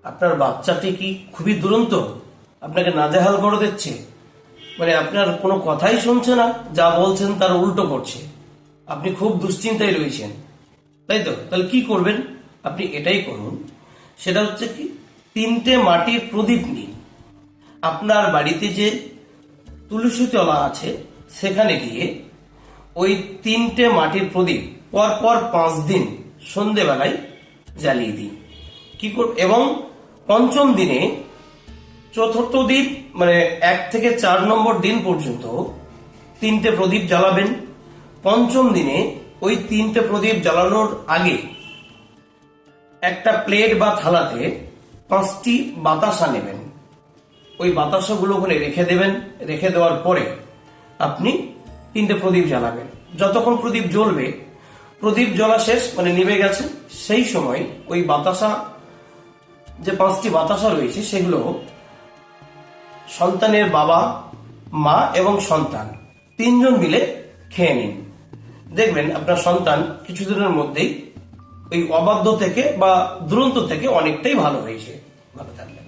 আপনার বাচ্চাটি কি খুবই দুরন্ত, আপনাকে নাজেহাল করে দিচ্ছে, মানে আপনার কোনো কথাই শুনছে না, যা বলছেন তার উল্টো করছে, আপনি খুব দুশ্চিন্তায় রয়েছেন, তাই তো? তাহলে কি করবেন? আপনি এটাই করুন, সেটা হচ্ছে কি, 3টে মাটির প্রদীপ নিন। আপনার বাড়িতে যে তুলসী তলা আছে সেখানে গিয়ে ওই 3টে মাটির প্রদীপ পর পর 5 দিন সন্ধেবেলায় জ্বালিয়ে দিন। কি করব? এবং পঞ্চম দিনে চতুর্থ দিন, মানে 1 থেকে 4 নম্বর দিন পর্যন্ত 3টে প্রদীপ জ্বালাবেন। পঞ্চম দিনে ওই 3টে প্রদীপ জ্বালানোর আগে একটা প্লেট বা থালাতে 5টি বাতাসা নেবেন। ওই বাতাসাগুলো ওখানে রেখে দেবেন। রেখে দেওয়ার পরে আপনি 3টে প্রদীপ জ্বালাবেন। যতক্ষণ প্রদীপ জ্বলবে, প্রদীপ জ্বলা শেষ মানে নিভে গেছে, সেই সময় ওই বাতাসা, যে 5টি বাতাসা রয়েছে সেগুলো সন্তানের বাবা, মা এবং সন্তান 3জন মিলে খেয়ে নিন। দেখবেন আপনার সন্তান কিছুদিনের মধ্যেই ওই অবাধ্য থেকে বা দুরন্ত থেকে অনেকটাই ভালো হয়েছে। ভালো থাকবেন।